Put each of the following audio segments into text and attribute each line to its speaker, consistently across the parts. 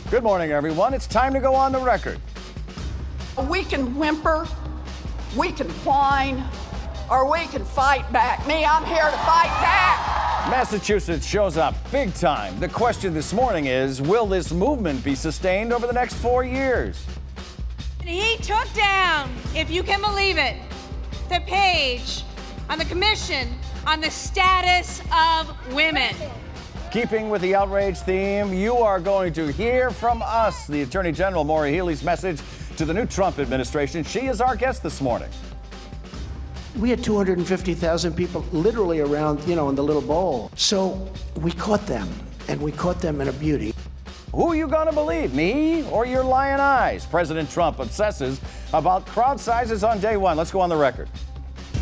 Speaker 1: Good morning, everyone. It's time to go on the record.
Speaker 2: We can whimper, we can whine, or we can fight back. Me, I'm here to fight back.
Speaker 1: Massachusetts shows up big time. The question this morning is, will this movement be sustained over the next 4 years?
Speaker 3: He took down, if you can believe it, the page on the Commission on the Status of Women.
Speaker 1: Keeping with the outrage theme, you are going to hear from us, the Attorney General Maura Healey's message to the new Trump administration. She is our guest this morning.
Speaker 4: We had 250,000 people literally around, in the little bowl. So we caught them, and we caught them in a beauty.
Speaker 1: Who are you going to believe, me or your lying eyes? President Trump obsesses about crowd sizes on day one. Let's go on the record.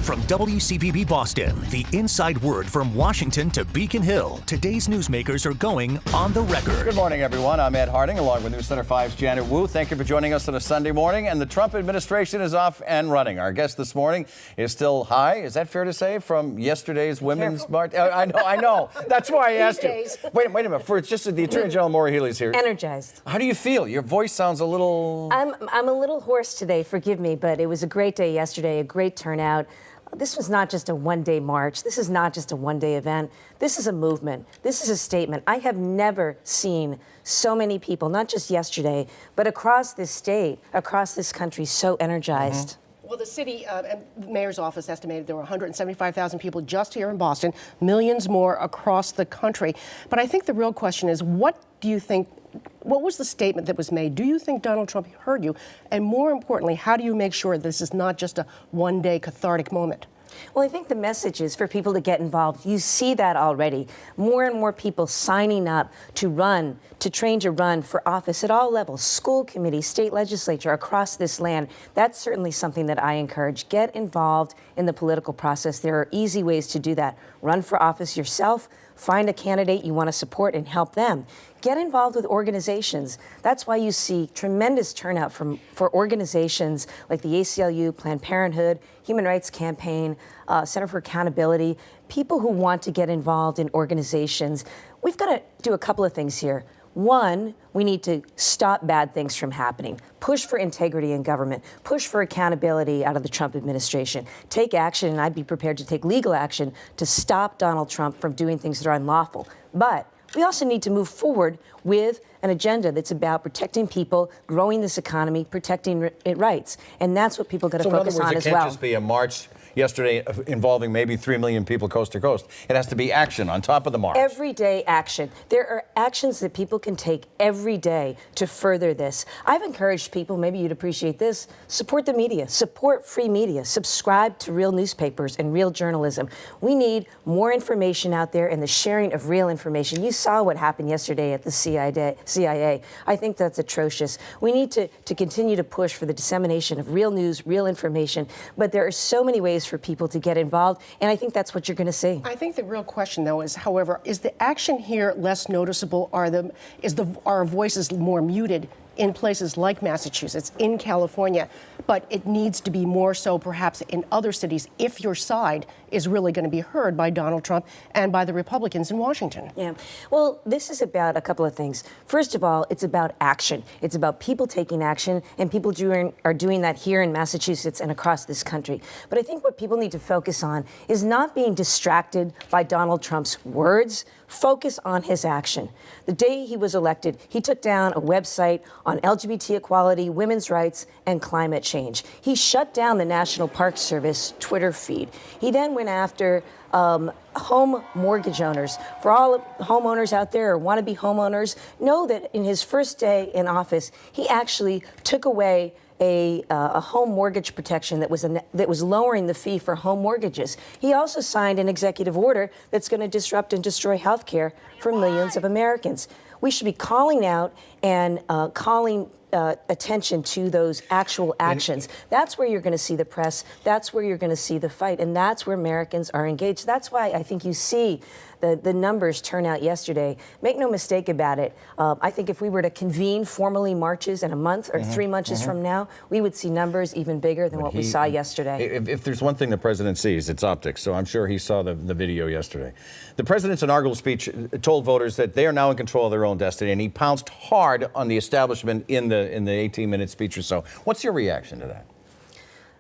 Speaker 5: From WCPB Boston, the inside word from Washington to Beacon Hill, today's newsmakers are going on the record.
Speaker 1: Good morning, everyone. I'm Ed Harding, along with News Center 5's Janet Wu. Thank you for joining us on a Sunday morning. And the Trump administration is off and running. Our guest this morning is still high. Is that fair to say, from yesterday's Women's March? I know. That's why I asked you. Wait a minute. For just the Attorney General Maura Healey's here.
Speaker 6: Energized.
Speaker 1: How do you feel? Your voice sounds a little...
Speaker 6: I'm a little hoarse today. Forgive me, but it was a great day yesterday. A great turnout. This was not just a one-day march. This is not just a one-day event. This is a movement. This is a statement. I have never seen so many people, not just yesterday, but across this state, across this country, so energized.
Speaker 7: Well, the city mayor's office estimated there were 175,000 people just here in Boston, millions more across the country. But I think the real question is, what was the statement that was made? Do you think Donald Trump heard you? And more importantly, how do you make sure this is not just a one-day cathartic moment?
Speaker 6: Well, I think the message is for people to get involved. You see that already. More and more people signing up to run, to train to run for office at all levels, school committee, state legislature, across this land. That's certainly something that I encourage. Get involved in the political process. There are easy ways to do that. Run for office yourself. Find a candidate you want to support and help them. Get involved with organizations. That's why you see tremendous turnout for organizations like the ACLU, Planned Parenthood, Human Rights Campaign, Center for Accountability, people who want to get involved in organizations. We've got to do a couple of things here. One, we need to stop bad things from happening, push for integrity in government, push for accountability out of the Trump administration, take action, and I'd be prepared to take legal action to stop Donald Trump from doing things that are unlawful. But we also need to move forward with an agenda that's about protecting people, growing this economy, protecting rights. And that's what people got to focus on as well.
Speaker 1: So in other words, it can't just be a march yesterday involving maybe 3 million people coast to coast. It has to be action on top of the march.
Speaker 6: Everyday action. There are actions that people can take every day to further this. I've encouraged people, maybe you'd appreciate this, support the media, support free media, subscribe to real newspapers and real journalism. We need more information out there and the sharing of real information. You saw what happened yesterday at the CIA. I think that's atrocious. We need to continue to push for the dissemination of real news, real information, but there are so many ways for people to get involved, and I think that's what you're going to see.
Speaker 7: I think the real question, though, is, however, is the action here less noticeable? Are our voices more muted in places like Massachusetts, in California, but it needs to be more so perhaps in other cities if your side is really going to be heard by Donald Trump and by the Republicans in Washington?
Speaker 6: Yeah. Well, this is about a couple of things. First of all, it's about action. It's about people taking action, and people are doing that here in Massachusetts and across this country. But I think what people need to focus on is not being distracted by Donald Trump's words. Focus on his action. The day he was elected, he took down a website on LGBT equality, women's rights, and climate change. He shut down the National Park Service Twitter feed. He then went after home mortgage owners. For all homeowners out there or wannabe homeowners, know that in his first day in office, he actually took away a home mortgage protection that was lowering the fee for home mortgages. He also signed an executive order that's going to disrupt and destroy health care for millions of Americans. We should be calling out and calling attention to those actual actions. That's where you're going to see the press. That's where you're going to see the fight. And that's where Americans are engaged. That's why I think you see the numbers turn out yesterday, make no mistake about it. I think if we were to convene formally marches in a month or 3 months from now, we would see numbers even bigger than what we saw yesterday.
Speaker 1: If there's one thing the president sees, it's optics. So I'm sure he saw the video yesterday. The president's inaugural speech told voters that they are now in control of their own destiny, and he pounced hard on the establishment in the 18-minute speech or so. What's your reaction to that?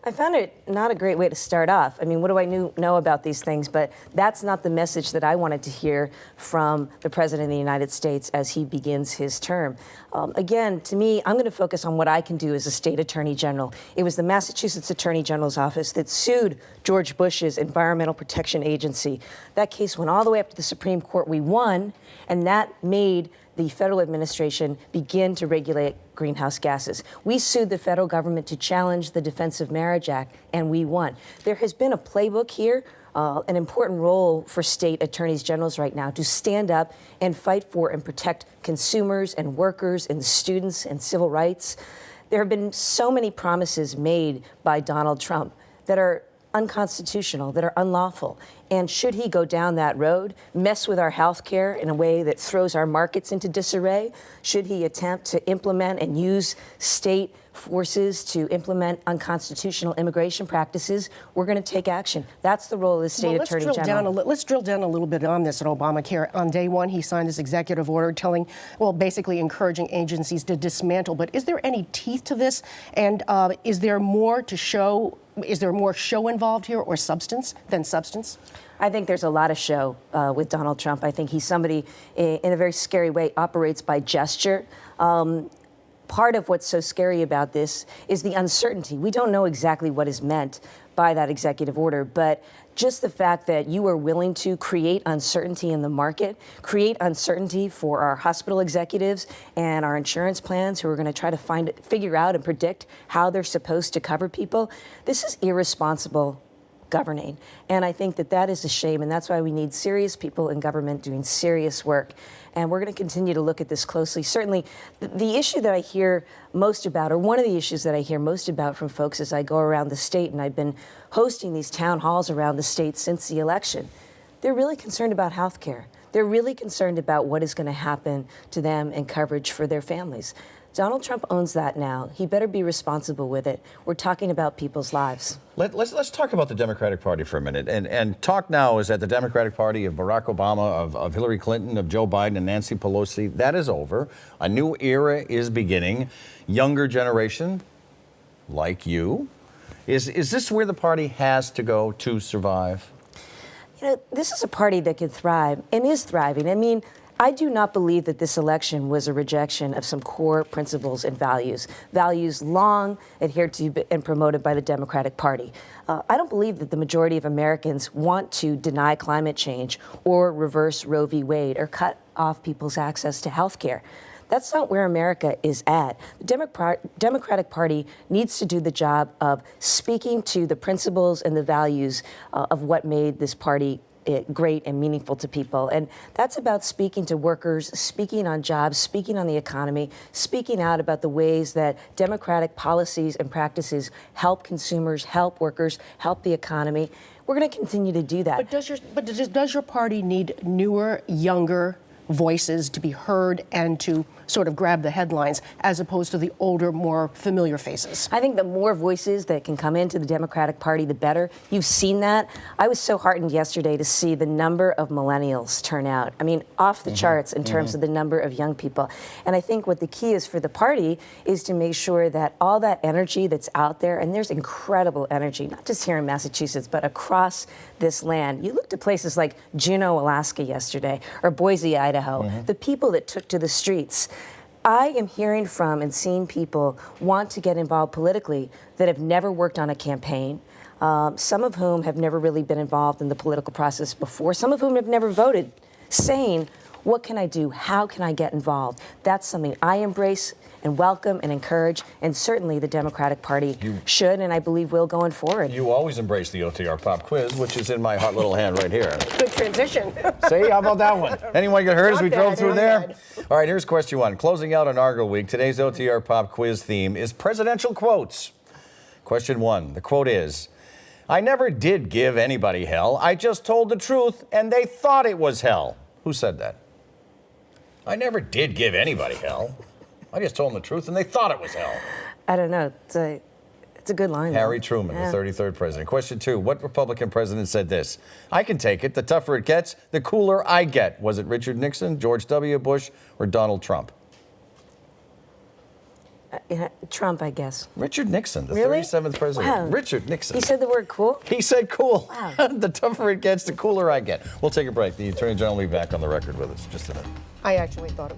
Speaker 6: I found it not a great way to start off. I mean, what do I know about these things? But that's not the message that I wanted to hear from the President of the United States as he begins his term. Again, to me, I'm going to focus on what I can do as a state attorney general. It was the Massachusetts Attorney General's office that sued George Bush's Environmental Protection Agency. That case went all the way up to the Supreme Court. We won, and that made the federal administration begin to regulate greenhouse gases. We sued the federal government to challenge the Defense of Marriage Act, and we won. There has been a playbook here, an important role for state attorneys generals right now to stand up and fight for and protect consumers and workers and students and civil rights. There have been so many promises made by Donald Trump that are unconstitutional, that are unlawful. And should he go down that road, mess with our health care in a way that throws our markets into disarray? Should he attempt to implement and use state forces to implement unconstitutional immigration practices? We're going to take action. That's the role of the state attorney general.
Speaker 7: Let's drill down a little bit on this at Obamacare. On day one, he signed this executive order basically encouraging agencies to dismantle. But is there any teeth to this? And is there more to show? Is there more show involved here or substance than substance?
Speaker 6: I think there's a lot of show with Donald Trump. I think he's somebody in a very scary way operates by gesture. Part of what's so scary about this is the uncertainty. We don't know exactly what is meant by that executive order, but just the fact that you are willing to create uncertainty in the market, create uncertainty for our hospital executives and our insurance plans who are going to try to figure out and predict how they're supposed to cover people. This is irresponsible governing. And I think that that is a shame, and that's why we need serious people in government doing serious work. And we're going to continue to look at this closely. Certainly, the issue that I hear most about, or one of the issues that I hear most about from folks as I go around the state, and I've been hosting these town halls around the state since the election, they're really concerned about health care. They're really concerned about what is going to happen to them and coverage for their families. Donald Trump owns that now. He better be responsible with it. We're talking about people's lives.
Speaker 1: Let's talk about the Democratic Party for a minute. And talk now is that the Democratic Party of Barack Obama, of Hillary Clinton, of Joe Biden and Nancy Pelosi, that is over. A new era is beginning. Younger generation, like you. Is this where the party has to go to survive?
Speaker 6: You know, this is a party that can thrive and is thriving. I mean, I do not believe that this election was a rejection of some core principles and values long adhered to and promoted by the Democratic Party. I don't believe that the majority of Americans want to deny climate change or reverse Roe v. Wade or cut off people's access to health care. That's not where America is at. The Democratic Party needs to do the job of speaking to the principles and the values of what made this party great and meaningful to people. And that's about speaking to workers, speaking on jobs, speaking on the economy, speaking out about the ways that democratic policies and practices help consumers, help workers, help the economy. We're going to continue to do that.
Speaker 7: But does your party need newer, younger voices to be heard and to sort of grab the headlines as opposed to the older, more familiar faces?
Speaker 6: I think the more voices that can come into the Democratic Party, the better. You've seen that. I was so heartened yesterday to see the number of millennials turn out. I mean, off the charts in terms of the number of young people. And I think what the key is for the party is to make sure that all that energy that's out there, and there's incredible energy, not just here in Massachusetts, but across this land. You looked at places like Juneau, Alaska yesterday, or Boise, Idaho, the people that took to the streets. I am hearing from and seeing people want to get involved politically that have never worked on a campaign, some of whom have never really been involved in the political process before, some of whom have never voted, saying, what can I do? How can I get involved? That's something I embrace and welcome and encourage, and certainly the Democratic Party should, and I believe will going forward.
Speaker 1: You always embrace the OTR Pop Quiz, which is in my hot little hand right here.
Speaker 7: Good transition.
Speaker 1: See, how about that one? Anyone get hurt as we drove through there?
Speaker 7: Bad.
Speaker 1: All right, here's question one. Closing out inaugural week, today's OTR Pop Quiz theme is presidential quotes. Question one, the quote is, I never did give anybody hell. I just told the truth, and they thought it was hell. Who said that? I never did give anybody hell. I just told them the truth, and they thought it was hell.
Speaker 6: I don't know. It's a good line.
Speaker 1: Harry
Speaker 6: though.
Speaker 1: Truman,
Speaker 6: Yeah.
Speaker 1: the 33rd president. Question 2. What Republican president said this? I can take it. The tougher it gets, the cooler I get. Was it Richard Nixon, George W. Bush, or Donald Trump?
Speaker 6: Yeah, Trump, I guess.
Speaker 1: Richard Nixon, the
Speaker 6: Really?
Speaker 1: 37th president.
Speaker 6: Wow.
Speaker 1: Richard Nixon.
Speaker 6: He said the word cool?
Speaker 1: He said cool.
Speaker 6: Wow.
Speaker 1: The tougher it gets, the cooler I get. We'll take a break. The Attorney General will be back on the record with us just in a minute.
Speaker 7: I actually thought it.